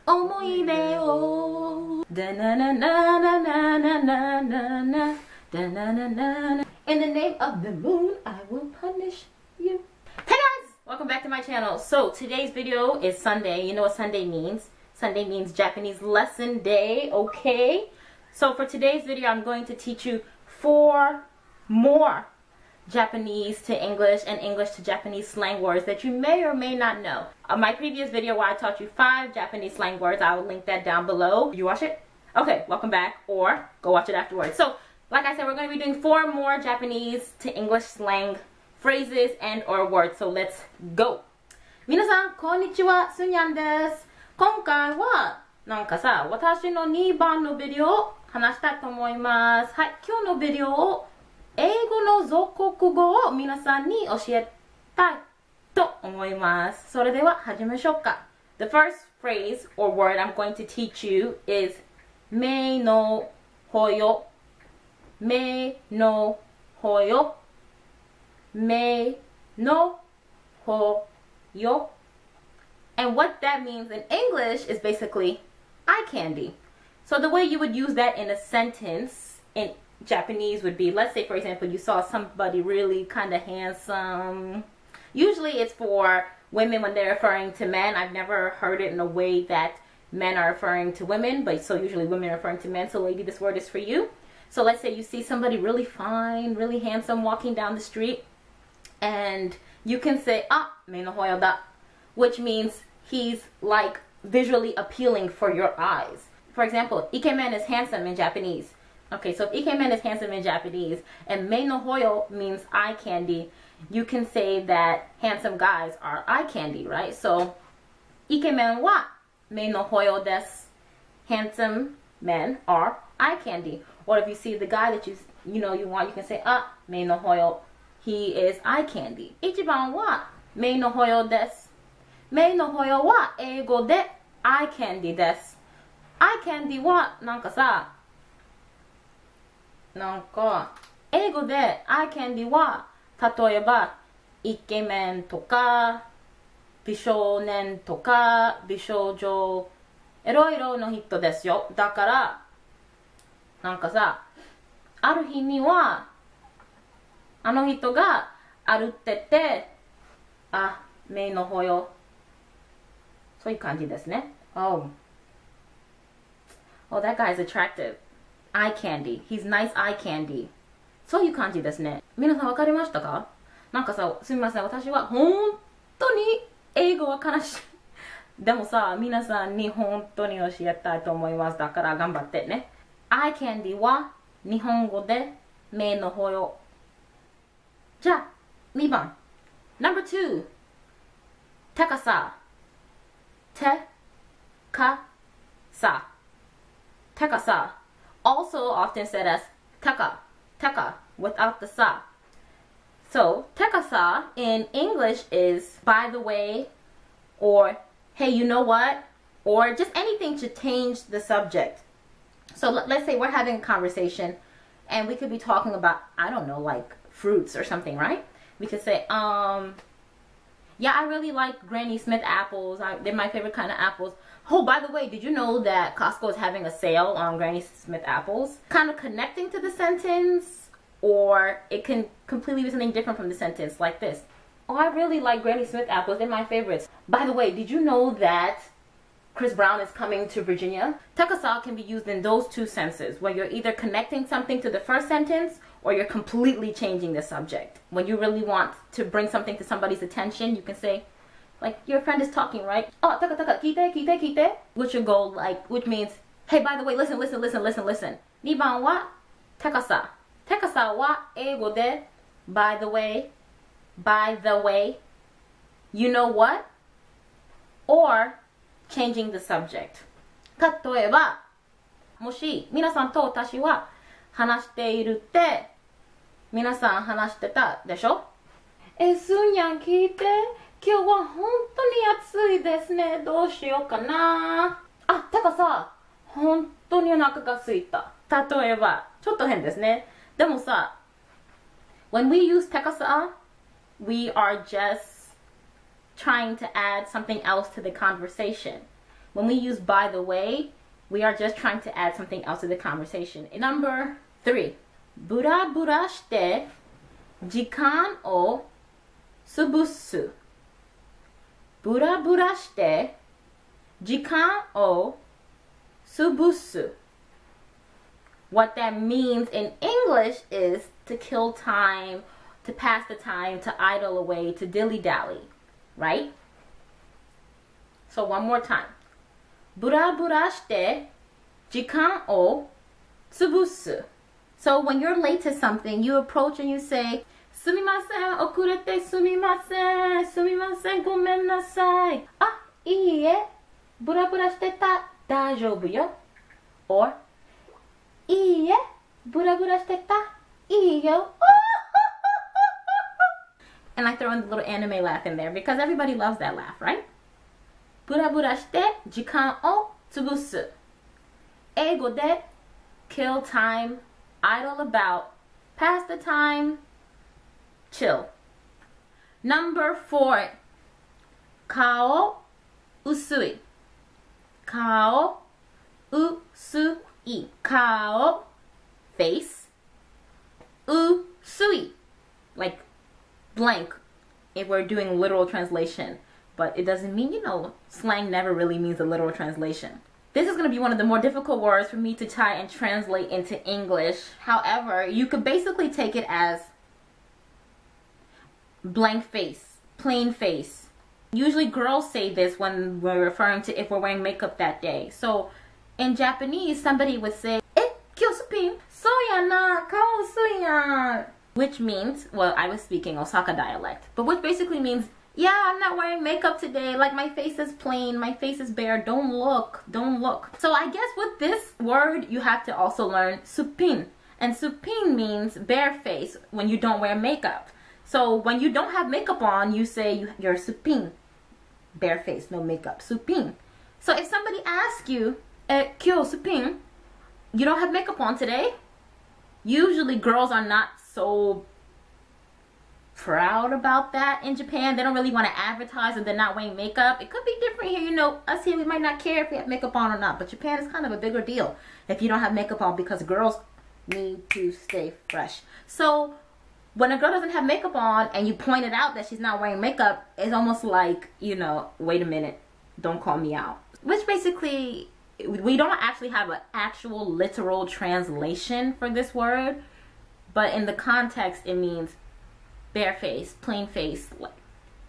思い出をだなななななななななだなななな In the name of the moon, I will punish you. Hey guys! Welcome back to my channel. So today's video is Sunday. You know what Sunday means? Sunday means Japanese lesson day, okay? So for today's video, I'm going to teach you 4 more Japanese to English and English to Japanese slang words that you may or may not know. My previous video where I taught you 5 Japanese slang words, I will link that down below. Did you watch it? Okay, welcome back, or go watch it afterwards. So, like I said, we're going to be doing 4 more Japanese to English slang phrases and or words. So let's go. 皆さん、こんにちは、すにゃんです。今回は、なんかさ、私の2番のビデオを話したいと思います。はい、今日のビデオを英語の俗語を皆さんに教えたいと思います。それでは始めましょうか。The first phrase or word I'm going to teach you is 目の保養。目の保養。目の保養。And what that means in English is basically eye candy. So the way you would use that in a sentence in Japanese would be, let's say for example you saw somebody really kind of handsome. Usually it's for women when they're referring to men. I've never heard it in a way that men are referring to women, but so usually women are referring to men. So lady, this word is for you. So let's say you see somebody really fine, really handsome walking down the street, and you can say, ah, mei no hoyo da, which means he's like visually appealing for your eyes. For example, ikemen is handsome in Japanese. Okay, so if ikemen is handsome in Japanese and mei no hoyo means eye candy, you can say that handsome guys are eye candy, right? So ikemen wa mei no hoyo desu. Handsome men are eye candy. Or if you see the guy that you know you want, you can say, ah, mei no hoyo, he is eye candy. Ichiban wa mei no hoyo desu. Mei no hoyo wa eigo de eye candy desu. Eye candy wa なんかさ、なんか英語でアイキャンディは例えばイケメンとか美少年とか美少女いろいろの人ですよ。だからなんかさ、ある日にはあの人が歩ってて、あ、目の保養、そういう感じですね。Oh, that guy's attractive. Eye candy. He's nice eye candy. そういう感じですね。皆さん分かりましたか？なんかさ、すみません。私は本当に英語は悲しい。でもさ、皆さんに本当に教えたいと思います。だから頑張ってね。Eye candy は日本語で目の保養。じゃあ、2番。Number 2。高さ。てかさ。高さ。Also often said as taka, without the sa. So, takasa in English is by the way, or hey, you know what, or just anything to change the subject. So let's say we're having a conversation and we could be talking about, I don't know, like fruits or something, right? We could say, yeah, I really like Granny Smith apples. They're my favorite kind of apples. Oh, by the way, did you know that Costco is having a sale on Granny Smith apples? Kind of connecting to the sentence, or it can completely be something different from the sentence, like this. Oh, I really like Granny Smith apples. They're my favorites. By the way, did you know that Chris Brown is coming to Virginia? Takasa can be used in those 2 senses, where you're either connecting something to the first sentence, or you're completely changing the subject. When you really want to bring something to somebody's attention, you can say, like, your friend is talking, right? Oh, taka, kite, kite, kite. Which will go like, which means, hey, by the way, listen. 2番は高さ。高さは英語で by the way, you know what, or changing the subject. 例えば、もし皆さんと私は話しているって、皆さん話してたでしょ？すんやん聞いて。今日は本当に暑いですね。どうしようかな。あ、たかさ、本当にお腹が空いた。例えば、ちょっと変ですね。でもさ、when we use たかさ、we are just trying to add something else to the conversation. When we use by the way, we are just trying to add something else to the conversation. Number 3. ブラブラして時間を潰す。ブラブラして時間を潰す。What that means in English is to kill time, to pass the time, to idle away, to dilly-dally, right? So one more time. ブラブラして時間を潰す。So when you're late to something, you approach and you say, すみません、遅れてすみません、すみません、ごめんなさい。あ、いいえ、ブラブラしてた、大丈夫よ。Or, いいえ、ブラブラしてた、いいよ。And I throw in the little anime laugh in there because everybody loves that laugh, right? ブラブラして時間を潰す。英語で kill time, idle about, pass the time, chill. Number 4. 顔薄い。顔薄い。顔 face 薄い like blank if we're doing literal translation, but it doesn't mean, you know, slang never really means a literal translation. This is going to be one of the more difficult words for me to try and translate into English. However, you could basically take it as blank face, plain face. Usually girls say this when we're referring to if we're wearing makeup that day. So in Japanese, somebody would say, 今日すっぴんそうやな顔薄いやん which means, well, I was speaking Osaka dialect, but which basically means, yeah, I'm not wearing makeup today, like my face is plain, my face is bare, don't look. So I guess with this word, you have to also learn suppin, and suppin means bare face when you don't wear makeup. So when you don't have makeup on, you say you're suppin, bare face, no makeup, suppin. So if somebody asks you, 今日すっぴん you don't have makeup on today? Usually girls are not so proud about that in Japan. They don't really want to advertise that they're not wearing makeup. It could be different here. You know, us here, we might not care if we have makeup on or not. But Japan is kind of a bigger deal if you don't have makeup on because girls need to stay fresh. So when a girl doesn't have makeup on and you point it out that she's not wearing makeup, it's almost like, you know, wait a minute, don't call me out. Which basically, we don't actually have an actual literal translation for this word, but in the context it means bare face, plain face, like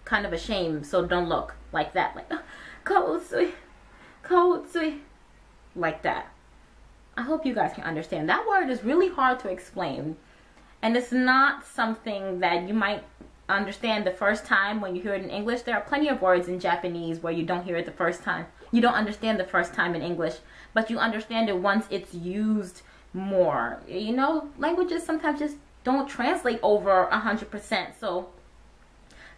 kind of ashamed, so don't look, like that, like顔薄い, like that. I hope you guys can understand. That word is really hard to explain, and it's not something that you might understand the first time when you hear it in English. There are plenty of words in Japanese where you don't hear it the first time. You don't understand the first time in English, but you understand it once it's used more. You know, languages sometimes just don't translate over 100%. So,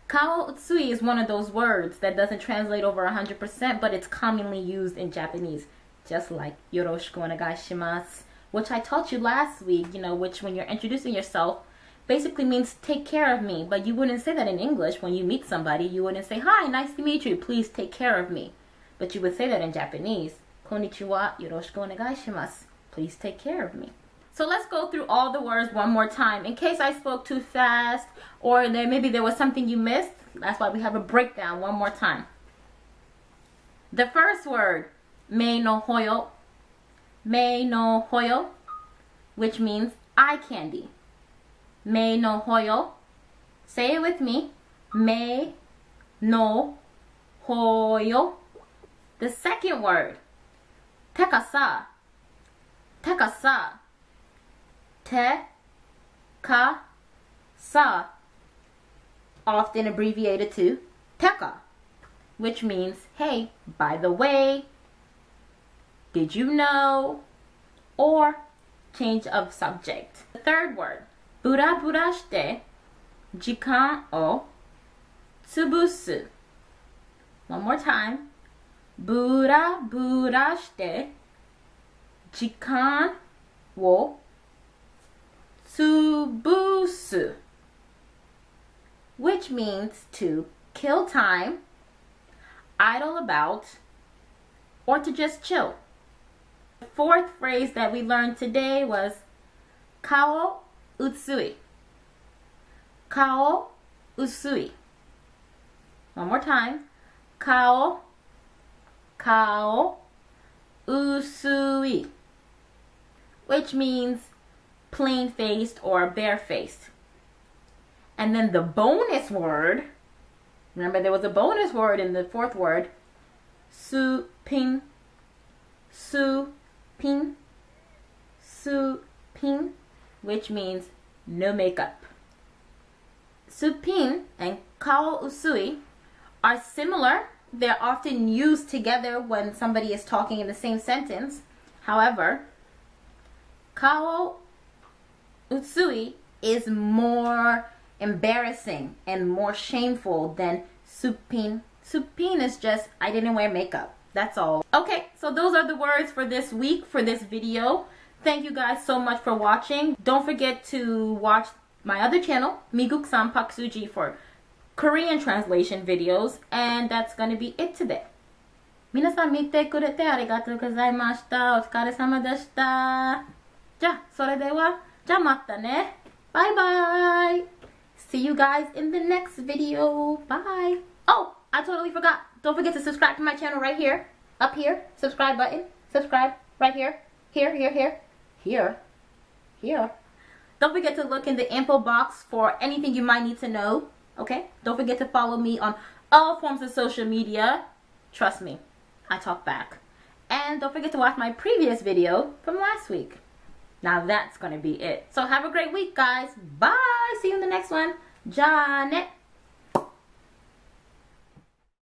kao utsui is one of those words that doesn't translate over 100%, but it's commonly used in Japanese. Just like yoroshiku onegaishimasu, which I taught you last week, you know, which when you're introducing yourself, basically means take care of me. But you wouldn't say that in English when you meet somebody. You wouldn't say, hi, nice to meet you, please take care of me. But you would say that in Japanese. Konnichiwa, yoroshiku onegaishimasu. Please take care of me. So let's go through all the words one more time. In case I spoke too fast or maybe there was something you missed, that's why we have a breakdown one more time. The first word, mei no hoyo. Mei no hoyo, which means eye candy. Mei no hoyo. Say it with me. Mei no hoyo. The second word, tekasa. Tekasa. Te-ka-sa. Often abbreviated to teka, which means, hey, by the way, did you know, or change of subject. The third word, bura-bura shite jikan o tsubusu. One more time. Bura-bura shite jikan o tsubusu, which means to kill time, idle about, or to just chill. The fourth phrase that we learned today was kao utsui. Kao usui. One more time. Kao usui, which means plain-faced or barefaced. And then the bonus word, remember there was a bonus word in the fourth word, supin, which means no makeup. Supin and kao usui are similar. They're often used together when somebody is talking in the same sentence. However, kao usui is more embarrassing and more shameful than supin. Supin is just, I didn't wear makeup. That's all. Okay, so those are the words for this week, for this video. Thank you guys so much for watching. Don't forget to watch my other channel, Miguk-san Paksuji, for Korean translation videos. And that's going to be it today. 皆さん見てくれてありがとうございました。お疲れ様でした。じゃあ、それでは、じゃあまたね。Bye bye. See you guys in the next video. Bye. Oh, I totally forgot. Don't forget to subscribe to my channel right here. Up here. Subscribe button. Subscribe right here. Here. Don't forget to look in the info box for anything you might need to know. Okay? Don't forget to follow me on all forms of social media. Trust me, I talk back. And don't forget to watch my previous video from last week. Now that's going to be it. So have a great week, guys. Bye. See you in the next one. Ja ne.